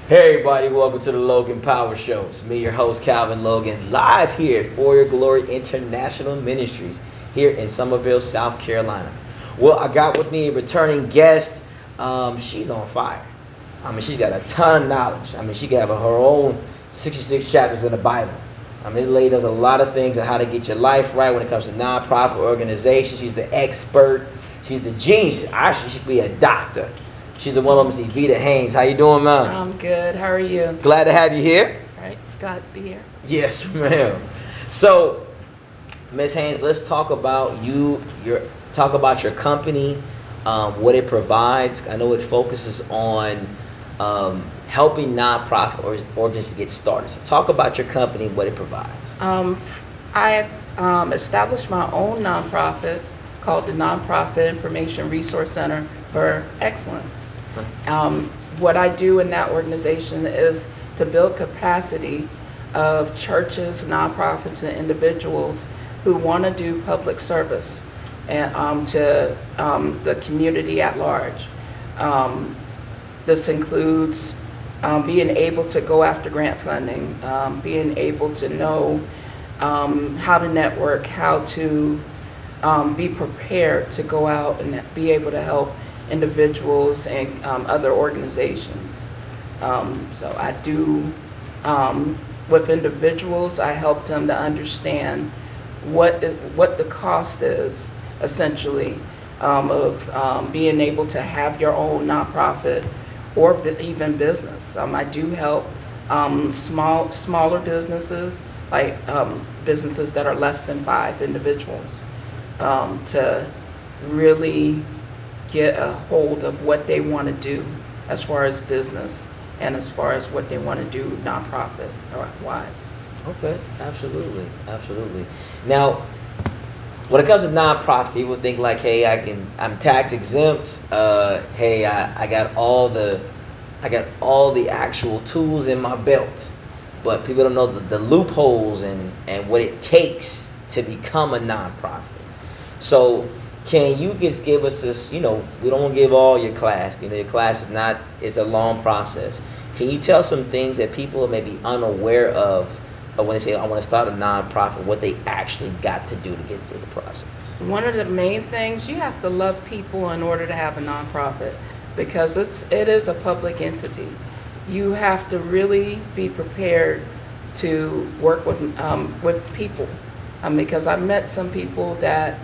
Hey everybody, welcome to the Logan Power Show. It's me, your host Calvin Logan, live here at For Your Glory International Ministries here in Summerville, South Carolina. Well, I got with me a returning guest. She's on fire. I mean, she's got a ton of knowledge. I mean, she can have her own 66 chapters in the Bible. I mean, this lady does a lot of things on how to get your life right when it comes to nonprofit organizations. She's the expert. She's the genius. Actually, she should be a doctor. She's the one of them, Eveta Haynes. How you doing, man? I'm good. How are you? Glad to have you here. All right. Glad to be here. Yes, ma'am. So, Miss Haynes, let's talk about your company, what it provides. I know it focuses on helping nonprofit organizations to get started. So, talk about your company, what it provides. I established my own nonprofit called the Nonprofit Information Resource Center for Excellence. What I do in that organization is to build capacity of churches, nonprofits, and individuals who want to do public service and to the community at large. This includes being able to go after grant funding, being able to know how to network, how to be prepared to go out and be able to help individuals and other organizations. So I do, with individuals, I help them to understand what the cost is, essentially, of being able to have your own nonprofit or even business. I do help smaller businesses, like businesses that are less than 5 individuals, to really get a hold of what they want to do as far as business and as far as what they want to do nonprofit wise. Okay, absolutely. Now, when it comes to nonprofit, people think like, hey, I'm tax exempt. Hey, I got all the actual tools in my belt, but people don't know the loopholes and what it takes to become a nonprofit. So, can you just give us this, we don't want to give all your class, your class it's a long process. Can you tell some things that people may be unaware of when they say, I want to start a nonprofit, what they actually got to do to get through the process? One of the main things, you have to love people in order to have a nonprofit, because it is a public entity. You have to really be prepared to work with people, because I've met some people that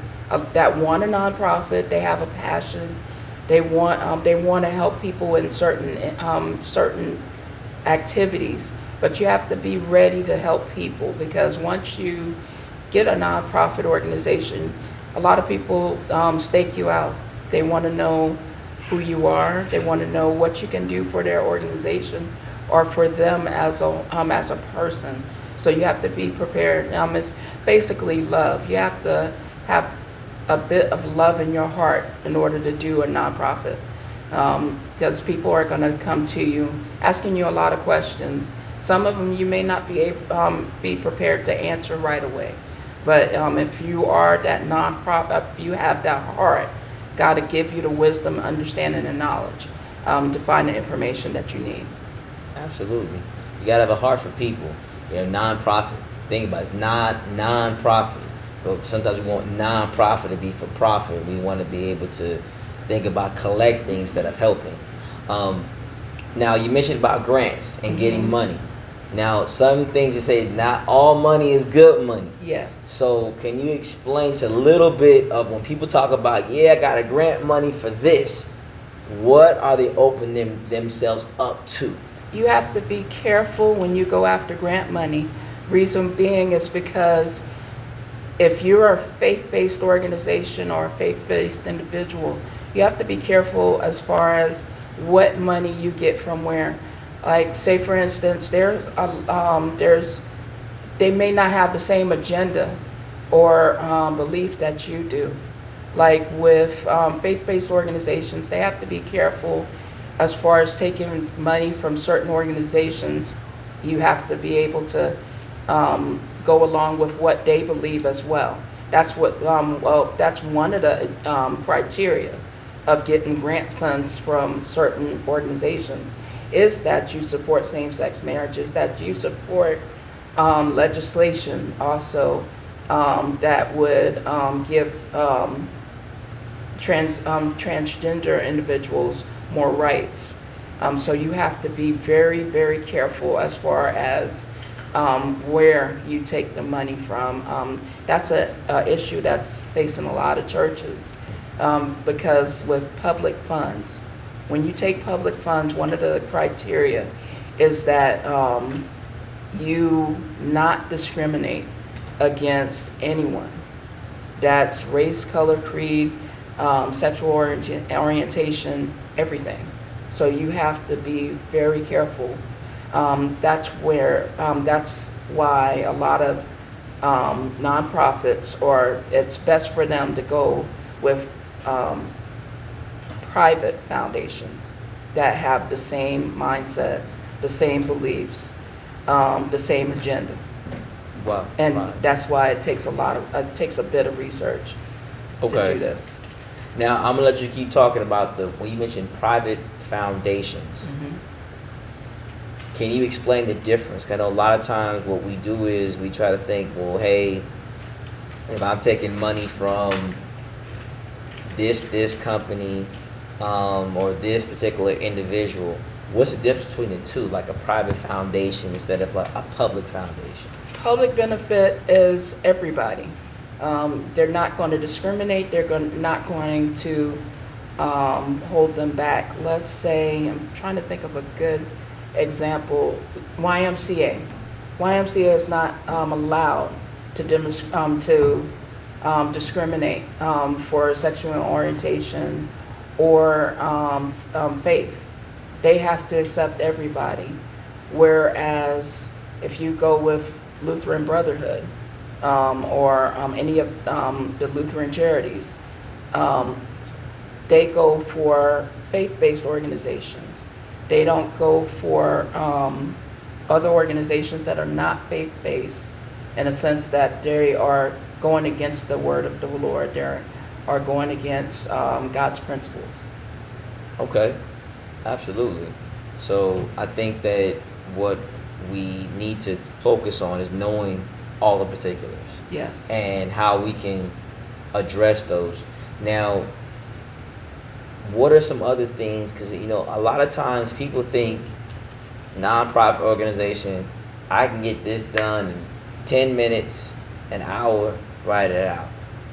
want a nonprofit. They have a passion. They want to help people in certain activities, but you have to be ready to help people, because once you get a nonprofit organization, a lot of people stake you out. They want to know who you are. They want to know what you can do for their organization or for them as a person. So you have to be prepared. It's basically love. You have to have a bit of love in your heart in order to do a nonprofit, because people are going to come to you asking you a lot of questions. Some of them you may not be prepared to answer right away, but if you are that nonprofit, if you have that heart, God will give you the wisdom, understanding, and knowledge to find the information that you need. Absolutely. You got to have a heart for people. Nonprofit. Think about it. It's not non-profit. But sometimes we want non-profit to be for profit. We want to be able to think about collecting instead of helping. Now, you mentioned about grants and getting money. Now, some things you say, not all money is good money. Yes. So, can you explain to a little bit of when people talk about, I got a grant money for this, what are they opening themselves up to? You have to be careful when you go after grant money. Reason being is because if you're a faith-based organization or a faith-based individual, you have to be careful as far as what money you get from where. Like, say for instance, they may not have the same agenda or belief that you do. Like with faith-based organizations, they have to be careful as far as taking money from certain organizations. You have to be able to go along with what they believe as well. That's that's one of the criteria of getting grant funds from certain organizations is that you support same-sex marriages, that you support legislation also that would give transgender individuals more rights. So you have to be very, very careful as far as where you take the money from. That's a issue that's facing a lot of churches because with public funds, when you take public funds, one of the criteria is that you not discriminate against anyone. That's race, color, creed, sexual orientation, everything. So you have to be very careful. That's why a lot of nonprofits, or it's best for them to go with private foundations that have the same mindset, the same beliefs, the same agenda. Wow. And Right. that's why it takes a bit of research to Okay. do this. Now I'm gonna let you keep talking about when you mentioned private foundations. Mhm. Can you explain the difference? 'Cause I know a lot of times what we do is we try to think, well, hey, if I'm taking money from this company or this particular individual, what's the difference between the two, like a private foundation instead of like a public foundation? Public benefit is everybody. They're not going to discriminate. Not going to hold them back. Let's say, I'm trying to think of a good example. YMCA. YMCA is not allowed to discriminate for sexual orientation or faith. They have to accept everybody. Whereas if you go with Lutheran Brotherhood or any of the Lutheran charities, they go for faith-based organizations. They don't go for other organizations that are not faith-based, in a sense that they are going against the word of the Lord. They are going against God's principles. Okay, absolutely. So I think that what we need to focus on is knowing all the particulars Yes. and how we can address those. Now, what are some other things? Because a lot of times people think nonprofit organization, I can get this done in 10 minutes, an hour, write it out.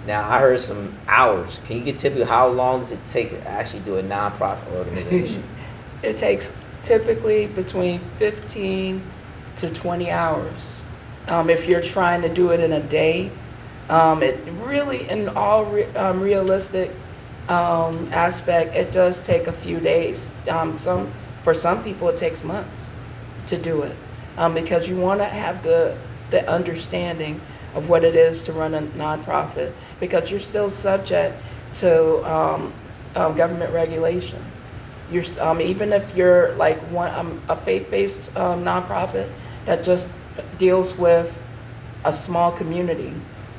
Now, I heard some hours. Can you get typically how long does it take to actually do a nonprofit organization? It takes typically between 15 to 20 hours. If you're trying to do it in a day, it really, in all realistic aspect, it does take a few days. For some people, it takes months to do it because you want to have the understanding of what it is to run a nonprofit, because you're still subject to government regulation. You're even if you're like a faith-based nonprofit that just deals with a small community.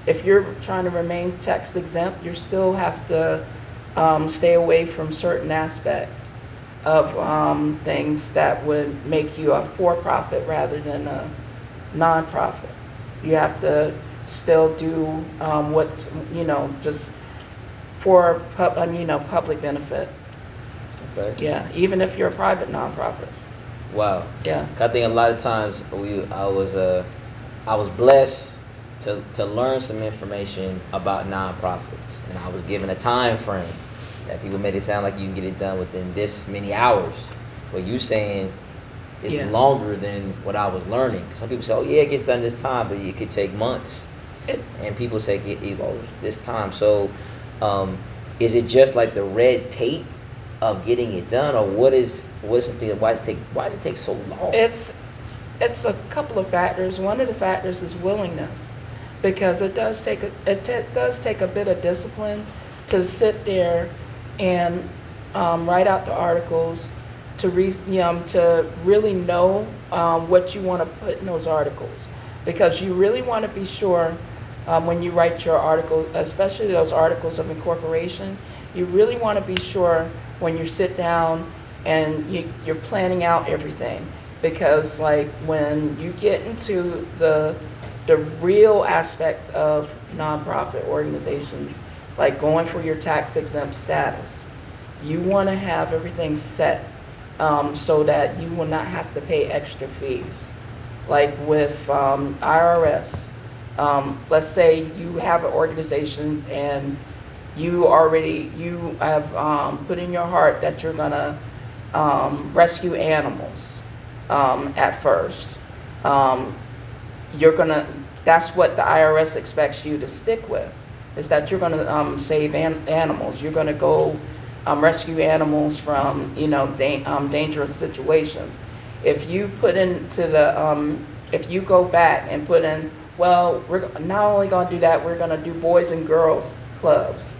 If you're trying to remain tax exempt, you still have to stay away from certain aspects of things that would make you a for-profit rather than a nonprofit. You have to still do what's just for public benefit. Okay. Yeah, even if you're a private nonprofit. Wow. Yeah. I think a lot of times I was blessed to learn some information about nonprofits, and I was given a time frame that people made it sound like you can get it done within this many hours. But you saying it's Yeah. longer than what I was learning. Some people say, "Oh yeah, it gets done this time," but it could take months. It, And people say it goes this time. So, is it just like the red tape of getting it done, or what is the thing? Why does it take so long? it's a couple of factors. One of the factors is willingness, because it does take a bit of discipline to sit there and write out the articles, to to really know what you want to put in those articles, because you really want to be sure when you write your article, especially those articles of incorporation, you really want to be sure when you sit down and you're planning out everything, because like when you get into the real aspect of nonprofit organizations, like going for your tax exempt status, you want to have everything set, so that you will not have to pay extra fees. Like with IRS, let's say you have an organization and you have put in your heart that you're gonna rescue animals at first. Um, you're gonna That's what the IRS expects you to stick with, is that you're gonna save animals. You're gonna go rescue animals from dangerous situations. If you put into the if you go back and put in, well, we're not only gonna do that, we're gonna do boys and girls clubs.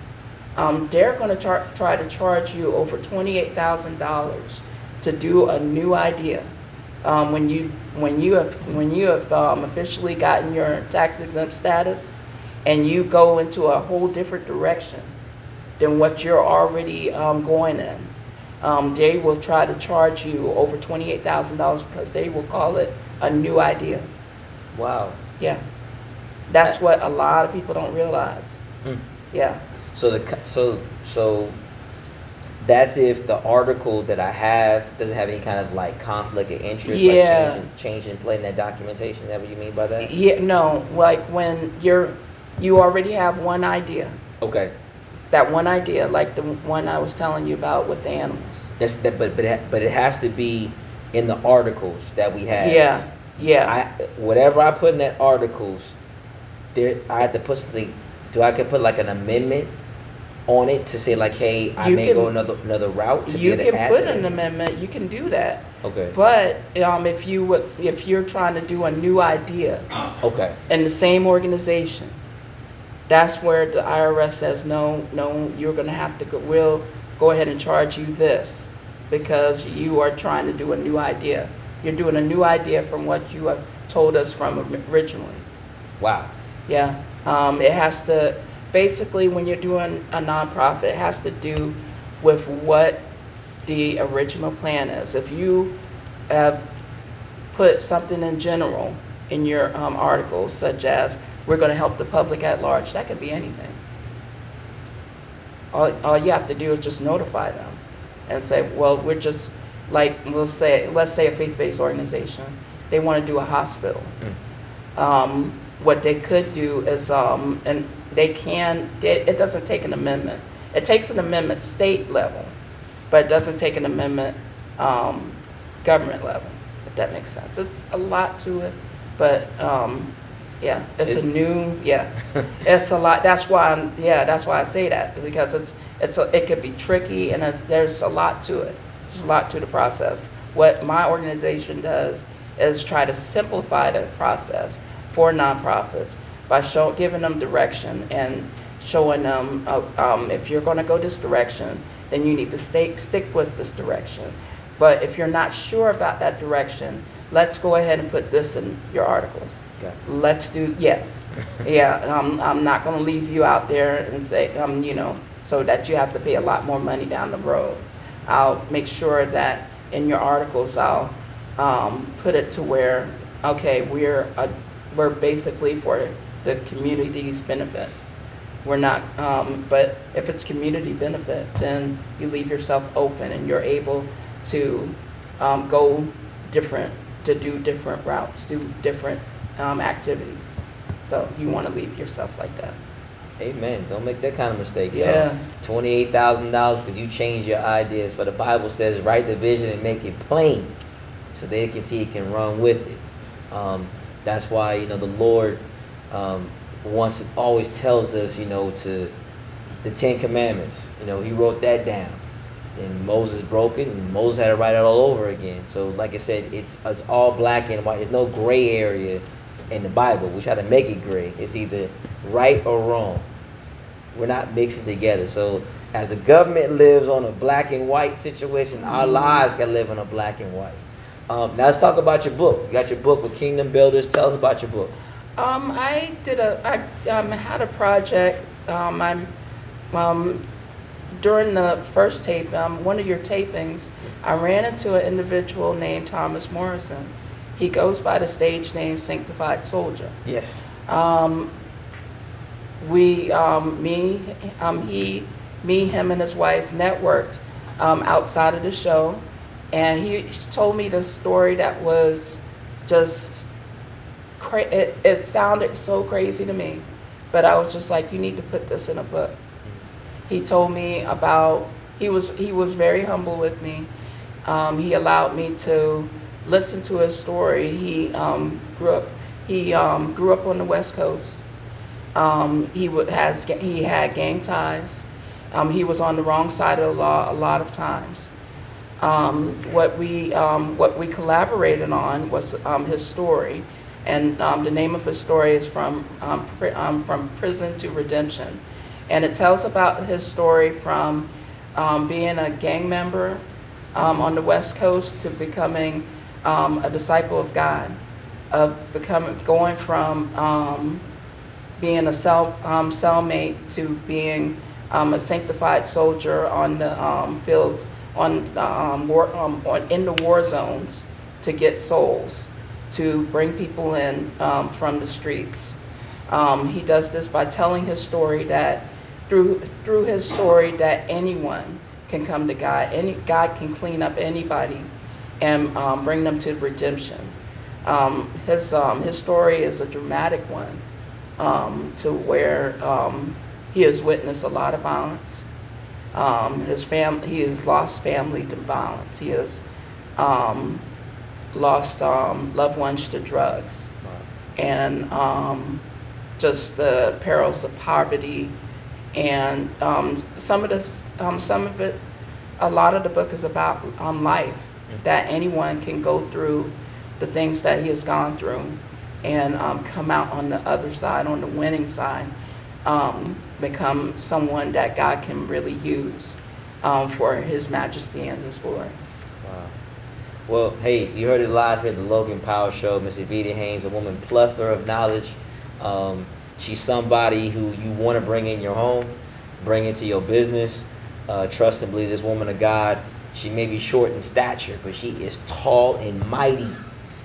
They're going to try to charge you over $28,000 to do a new idea. When you have officially gotten your tax exempt status, and you go into a whole different direction than what you're already going in, they will try to charge you over $28,000 because they will call it a new idea. Wow. Yeah, that's what a lot of people don't realize. Mm. Yeah. So that's if the article that I have doesn't have any kind of like conflict of interest, Yeah. like changing play in that documentation. Is that what you mean by that? Yeah, no, like when you already have one idea. Okay. That one idea, like the one I was telling you about with the animals. That's that, but it has to be in the articles that we have. Yeah, yeah. Whatever I put in that articles, there I have to put something. Do I can put like an amendment on it to say like, hey, I may go another route to be You able to can add put that an in? amendment. You can do that. Okay. But if you're trying to do a new idea Okay. in the same organization, that's where the IRS says no, you're going to have to we'll go ahead and charge you this, because you are trying to do a new idea. You're doing a new idea from what you have told us from originally. Wow. Yeah. It has to, basically, when you're doing a nonprofit, it has to do with what the original plan is. If you have put something in general in your articles, such as we're going to help the public at large, that could be anything. All you have to do is just notify them and say, well, we're just, like, let's say a faith-based organization, they want to do a hospital. What they could do is, and it doesn't take an amendment. It takes an amendment state level, but it doesn't take an amendment government level, if that makes sense. It's a lot to it, but yeah, it's it's a lot. That's why I say that, because it could be tricky, and there's a lot to it. There's a lot to the process. What my organization does is try to simplify the process for nonprofits by giving them direction and showing them, if you're going to go this direction, then you need to stick with this direction. But if you're not sure about that direction, let's go ahead and put this in your articles. Okay. Let's do, yes. Yeah, I'm not going to leave you out there and say, so that you have to pay a lot more money down the road. I'll make sure that in your articles, I'll put it to where, okay, we're basically for the community's benefit. We're not, but if it's community benefit, then you leave yourself open and you're able to do different routes, do different activities. So you want to leave yourself like that. Amen. Don't make that kind of mistake, y'all. Yeah. $28,000 because you change your ideas. For the Bible says, write the vision and make it plain, so they can see it, can run with it. That's why the Lord always tells us, to the Ten Commandments. He wrote that down, and Moses broke it, and Moses had to write it all over again. So, like I said, it's all black and white. There's no gray area in the Bible. We try to make it gray. It's either right or wrong. We're not mixing together. So, as the government lives on a black and white situation, our lives can live on a black and white. Now let's talk about your book. You got your book with Kingdom Builders. Tell us about your book. I had a project. during the first tape, one of your tapings, I ran into an individual named Thomas Morrison. He goes by the stage name Sanctified Soldier. Yes. Um, him and his wife networked outside of the show, and he told me this story that was just it sounded so crazy to me, but I was just like, you need to put this in a book. He told me about he was very humble with me. He allowed me to listen to his story. He grew up on the West Coast. He had gang ties. He was on the wrong side of the law a lot of times. What we collaborated on was his story, and the name of his story is from prison to redemption, and it tells about his story from being a gang member on the West Coast to becoming a disciple of God, of going from being a cellmate to being a sanctified soldier on the fields, in the war zones to get souls, to bring people in from the streets. He does this by telling his story that through his story that anyone can come to God. God can clean up anybody and bring them to redemption. His story is a dramatic one, to where he has witnessed a lot of violence. He has lost family to violence. He has lost loved ones to drugs, and just the perils of poverty, and some of it, a lot of the book is about life, that anyone can go through the things that he has gone through and come out on the other side, on the winning side, become someone that God can really use for his majesty and his glory. Wow. Well, hey, you heard it live here at the Logan Power Show. Miss Eveta Haynes, a woman plethora of knowledge. She's somebody who you want to bring in your home, bring into your business. Trust and believe this woman of God. She may be short in stature, but she is tall and mighty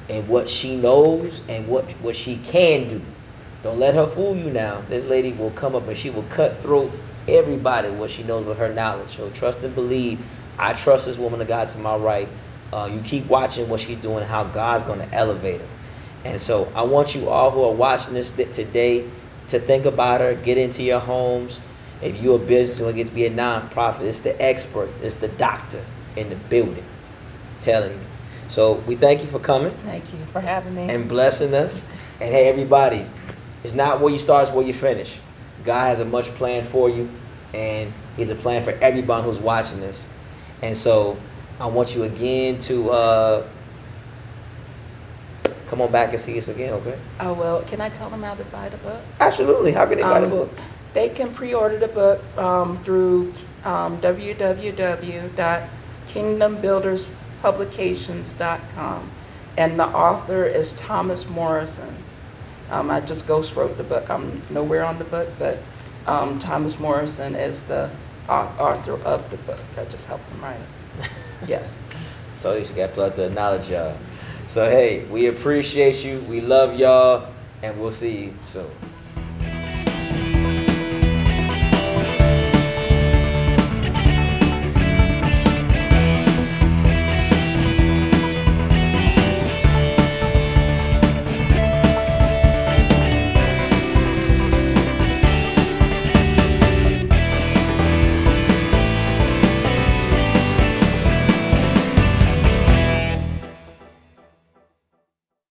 in what she knows and what she can do. Don't let her fool you now. This lady will come up and she will cut through everybody what she knows with her knowledge. So trust and believe. I trust this woman of God to my right. You keep watching what she's doing, how God's going to elevate her. And so I want you all who are watching this today to think about her, get into your homes. If you're a business and want to get to be a nonprofit, it's the expert, it's the doctor in the building telling you. So we thank you for coming. Thank you for having me. And blessing us. And hey, everybody, it's not where you start, it's where you finish. God has a much plan for you, and He's a plan for everyone who's watching this. And so I want you again to come on back and see us again, okay? Oh, well, can I tell them how to buy the book? Absolutely. How can they buy the book? They can pre-order the book through www.kingdombuilderspublications.com, and the author is Thomas Morrison. I just ghostwrote the book. I'm nowhere on the book, but Thomas Morrison is the author of the book. I just helped him write it. Yes. Told you she got plugged to knowledge, y'all. So hey, we appreciate you. We love y'all, and we'll see you soon.